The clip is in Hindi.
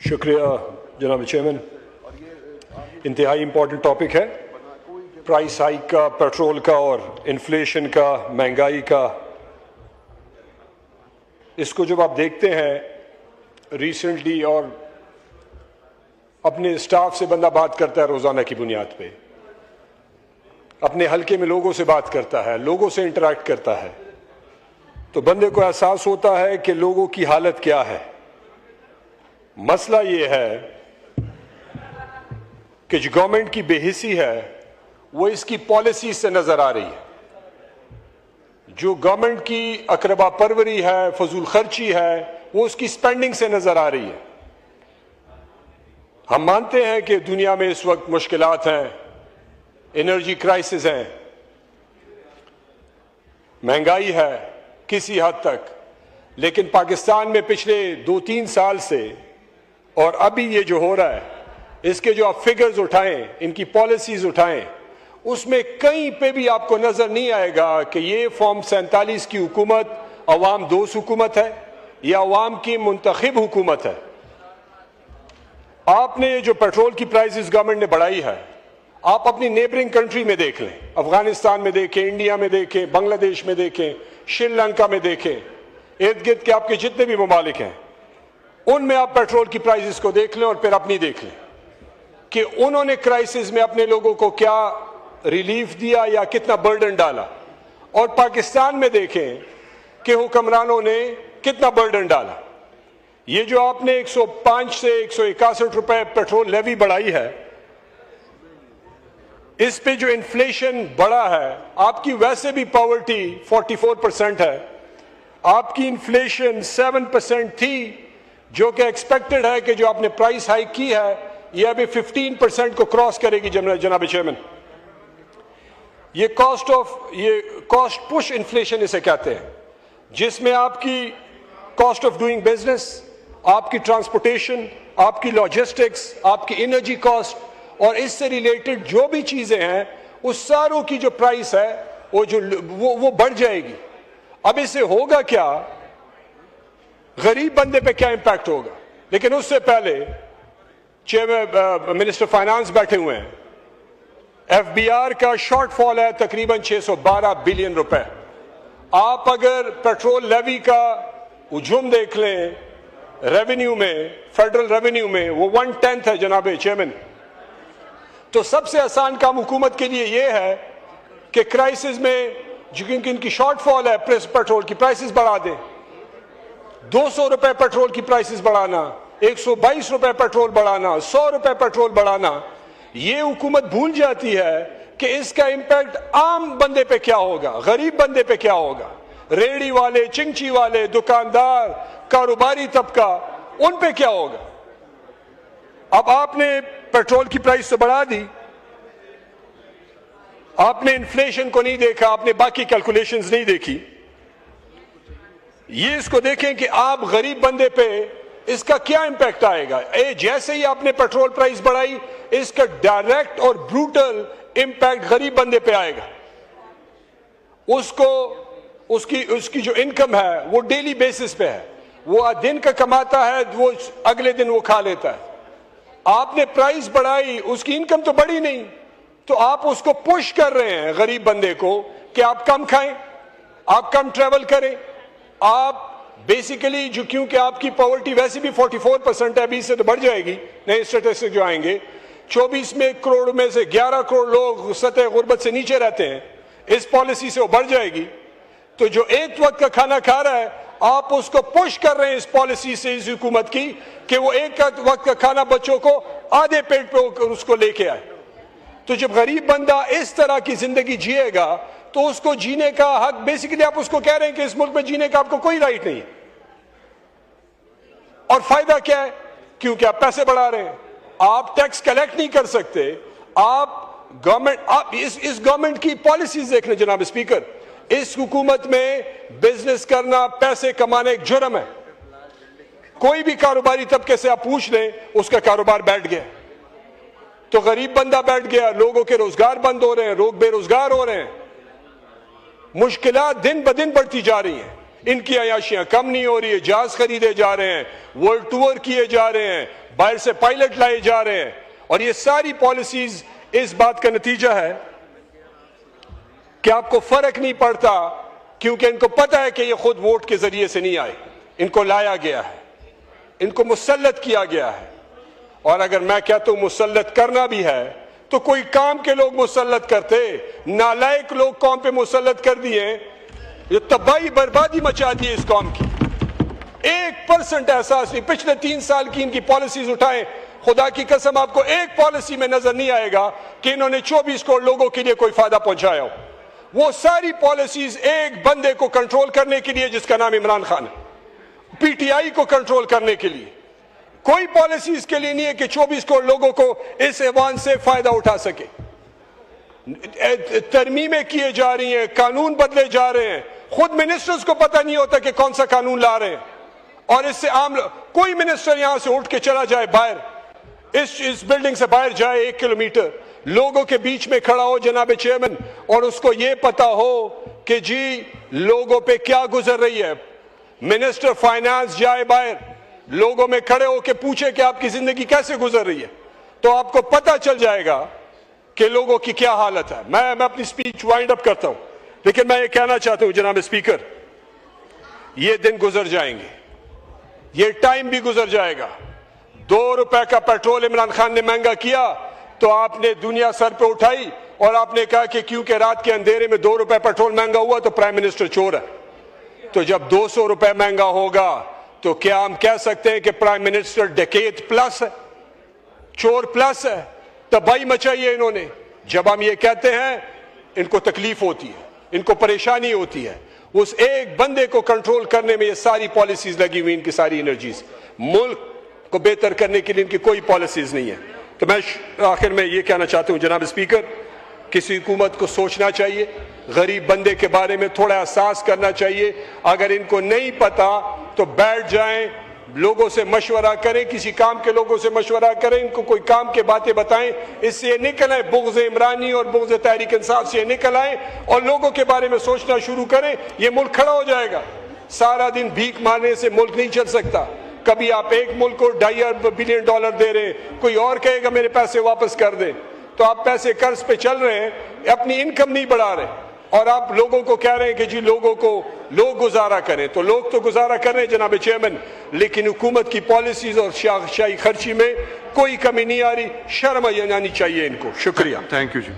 शुक्रिया जनाब चेयरमैन। इंतहाई इम्पोर्टेंट टॉपिक है, प्राइस हाइक का, पेट्रोल का और इन्फ्लेशन का, महंगाई का। इसको जब आप देखते हैं रिसेंटली और अपने स्टाफ से बंदा बात करता है रोजाना की बुनियाद पे, अपने हलके में लोगों से बात करता है, लोगों से इंटरेक्ट करता है, तो बंदे को एहसास होता है कि लोगों की हालत क्या है। मसला ये है कि जो गवर्नमेंट की बेहिसी है वो इसकी पॉलिसी से नजर आ रही है। जो गवर्नमेंट की अकरबा परवरी है, फजूल खर्ची है, वो उसकी स्पेंडिंग से नजर आ रही है। हम मानते हैं कि दुनिया में इस वक्त मुश्किलात हैं, एनर्जी क्राइसिस हैं, महंगाई है किसी हद तक, लेकिन पाकिस्तान में पिछले 2-3 साल से और अभी ये जो हो रहा है, इसके जो आप फिगर्स उठाएं, इनकी पॉलिसीज उठाएं, उसमें कहीं पे भी आपको नजर नहीं आएगा कि ये फॉर्म 47 की हुकूमत अवाम दोस्त हुकूमत है या अवाम की मुंतखब हुकूमत है। आपने जो पेट्रोल की प्राइसेस गवर्नमेंट ने बढ़ाई है, आप अपनी नेबरिंग कंट्री में देख लें, अफगानिस्तान में देखें, इंडिया में देखें, बांग्लादेश में देखें, श्रीलंका में देखें, इर्द गिर्द के आपके जितने भी ममालिक हैं, उनमें आप पेट्रोल की प्राइसेस को देख लें और फिर अपनी देख लें कि उन्होंने क्राइसिस में अपने लोगों को क्या रिलीफ दिया या कितना बर्डन डाला, और पाकिस्तान में देखें कि हुक्मरानों ने कितना बर्डन डाला। ये जो आपने 105 से 161 रुपए पेट्रोल लेवी बढ़ाई है, इस पे जो इन्फ्लेशन बढ़ा है, आपकी वैसे भी पॉवर्टी 44% है, आपकी इन्फ्लेशन 7% थी, जो कि एक्सपेक्टेड है कि जो आपने प्राइस हाइक की है ये अभी 15% को क्रॉस करेगी। जनाब चेयरमैन, ये कॉस्ट पुश इन्फ्लेशन इसे कहते हैं, जिसमें आपकी कॉस्ट ऑफ डूइंग बिजनेस, आपकी ट्रांसपोर्टेशन, आपकी लॉजिस्टिक्स, आपकी एनर्जी कॉस्ट और इससे रिलेटेड जो भी चीजें हैं, उस सारों की जो प्राइस है वो बढ़ जाएगी। अब इससे होगा क्या, गरीब बंदे पे क्या इंपैक्ट होगा। लेकिन उससे पहले चेयरमैन मिनिस्टर फाइनेंस बैठे हुए हैं, एफबीआर का शॉर्टफॉल है तकरीबन 612 बिलियन रुपए। आप अगर पेट्रोल लेवी का उजूम देख लें रेवेन्यू में, फेडरल रेवेन्यू में, वो 1/10 है जनाब चेयरमैन। तो सबसे आसान काम हुकूमत के लिए यह है कि क्राइसिस में जो इनकी शॉर्टफॉल है, पेट्रोल की प्राइसेस बढ़ा दें। 200 रुपए पेट्रोल की प्राइसेस बढ़ाना, 122 रुपए पेट्रोल बढ़ाना, 100 रुपए पेट्रोल बढ़ाना, ये हुकूमत भूल जाती है कि इसका इंपैक्ट आम बंदे पे क्या होगा, गरीब बंदे पे क्या होगा, रेहड़ी वाले, चिंची वाले, दुकानदार, कारोबारी तबका, उन पे क्या होगा। अब आपने पेट्रोल की प्राइस तो बढ़ा दी, आपने इन्फ्लेशन को नहीं देखा, आपने बाकी कैलकुलेशंस नहीं देखी। ये इसको देखें कि आप गरीब बंदे पे इसका क्या इंपैक्ट आएगा। जैसे ही आपने पेट्रोल प्राइस बढ़ाई, इसका डायरेक्ट और ब्रूटल इंपैक्ट गरीब बंदे पे आएगा। उसकी जो इनकम है वो डेली बेसिस पे है, वो दिन का कमाता है, वो अगले दिन वो खा लेता है। आपने प्राइस बढ़ाई, उसकी इनकम तो बढ़ी नहीं, तो आप उसको पुश कर रहे हैं गरीब बंदे को कि आप कम खाएं, आप कम ट्रेवल करें, आप बेसिकली जो, क्योंकि आपकी पॉवर्टी वैसे भी 44% है, 20 से तो बढ़ जाएगी, नए स्टेटिस्टिक्स जो आएंगे, 24 में करोड़ में से 11 करोड़ लोग सतह गुर्बत से नीचे रहते हैं, इस पॉलिसी से वो बढ़ जाएगी। तो जो एक वक्त का खाना खा रहा है, आप उसको पुश कर रहे हैं इस पॉलिसी से, इस हुकूमत की, कि वो एक वक्त का खाना बच्चों को आधे पेट पे उसको लेके आए। तो जब गरीब बंदा इस तरह की जिंदगी जिएगा तो उसको जीने का हक, बेसिकली आप उसको कह रहे हैं कि इस मुल्क में जीने का आपको कोई राइट नहीं है। और फायदा क्या है, क्योंकि आप पैसे बढ़ा रहे हैं, आप टैक्स कलेक्ट नहीं कर सकते, आप इस गवर्नमेंट की पॉलिसीज देख लें जनाब स्पीकर, इस हुकूमत में बिजनेस करना, पैसे कमाना एक जुर्म है। कोई भी कारोबारी तबके से आप पूछ लें, उसका कारोबार बैठ गया, तो गरीब बंदा बैठ गया, लोगों के रोजगार बंद हो रहे हैं, लोग बेरोजगार हो रहे हैं, मुश्किलात दिन ब दिन बढ़ती जा रही हैं। इनकी अयाशियां कम नहीं हो रही है, जहाज खरीदे जा रहे हैं, वर्ल्ड टूर किए जा रहे हैं, बाहर से पायलट लाए जा रहे हैं, और ये सारी पॉलिसीज इस बात का नतीजा है कि आपको फर्क नहीं पड़ता, क्योंकि इनको पता है कि ये खुद वोट के जरिए से नहीं आए, इनको लाया गया है, इनको मुसल्लत किया गया है। और अगर मैं कहता हूं मुसल्लत करना भी है तो कोई काम के लोग मुसल्लत करते, नालायक लोग कौम पे मुसल्लत कर दिए, जो तबाही बर्बादी मचा दी इस कौम की। 1% एहसास नहीं। पिछले 3 साल की इनकी पॉलिसीज उठाएं, खुदा की कसम आपको एक पॉलिसी में नजर नहीं आएगा कि इन्होंने 24 करोड़ लोगों के लिए कोई फायदा पहुंचाया हो। वो सारी पॉलिसीज एक बंदे को कंट्रोल करने के लिए जिसका नाम इमरान खान है, पीटीआई को कंट्रोल करने के लिए। कोई पॉलिसी इसके लिए नहीं है कि 24 करोड़ लोगों को इस ऐवान से फायदा उठा सके। तरमीमें किए जा रही हैं, कानून बदले जा रहे हैं, खुद मिनिस्टर्स को पता नहीं होता कि कौन सा कानून ला रहे हैं। और इससे आम कोई मिनिस्टर यहां से उठ के चला जाए बाहर, इस बिल्डिंग से बाहर जाए 1 किलोमीटर, लोगों के बीच में खड़ा हो जनाब चेयरमैन, और उसको यह पता हो कि जी लोगों पे क्या गुजर रही है। मिनिस्टर फाइनेंस जाए बाहर, लोगों में खड़े होकर पूछे कि आपकी जिंदगी कैसे गुजर रही है, तो आपको पता चल जाएगा कि लोगों की क्या हालत है। मैं अपनी स्पीच वाइंड अप करता हूं, लेकिन मैं ये कहना चाहता हूं जनाब स्पीकर, ये दिन गुजर जाएंगे, ये टाइम भी गुजर जाएगा। 2 रुपए का पेट्रोल इमरान खान ने महंगा किया तो आपने दुनिया सर पे उठाई और आपने कहा कि क्योंकि रात के अंधेरे में 2 रुपए पेट्रोल महंगा हुआ तो प्राइम मिनिस्टर चोर है। तो जब 200 रुपए महंगा होगा तो क्या हम कह सकते हैं कि प्राइम मिनिस्टर डकैत प्लस है, चोर प्लस है? तबाही मचाई है इन्होंने। जब हम ये कहते हैं इनको तकलीफ होती है, इनको परेशानी होती है। उस एक बंदे को कंट्रोल करने में ये सारी पॉलिसीज लगी हुई, इनकी सारी एनर्जीज। मुल्क को बेहतर करने के लिए इनकी कोई पॉलिसीज नहीं है। तो मैं आखिर में ये कहना चाहता हूं जनाब स्पीकर, किसी हुकूमत को सोचना चाहिए, गरीब बंदे के बारे में थोड़ा एहसास करना चाहिए। अगर इनको नहीं पता तो बैठ जाएं, लोगों से मशवरा करें, किसी काम के लोगों से मशवरा करें, इनको कोई काम की बातें बताएं, इससे निकल आए, बुग़्ज़ इमरानी और बुग़्ज़ तहरीक इंसाफ से निकल आए और लोगों के बारे में सोचना शुरू करें। ये मुल्क खड़ा हो जाएगा। सारा दिन भीख मारने से मुल्क नहीं चल सकता। कभी आप एक मुल्क को $2.5 बिलियन दे रहे हैं, कोई और कहेगा मेरे पैसे वापस कर दें, तो आप पैसे कर्ज पे चल रहे हैं, अपनी इनकम नहीं बढ़ा रहे, और आप लोगों को कह रहे हैं कि जी लोग गुजारा करें। तो लोग तो गुजारा कर रहे हैं जनाब चेयरमैन, लेकिन हुकूमत की पॉलिसीज और शाही खर्ची में कोई कमी नहीं आ रही। शर्म आनी चाहिए इनको। शुक्रिया। Thank you ji.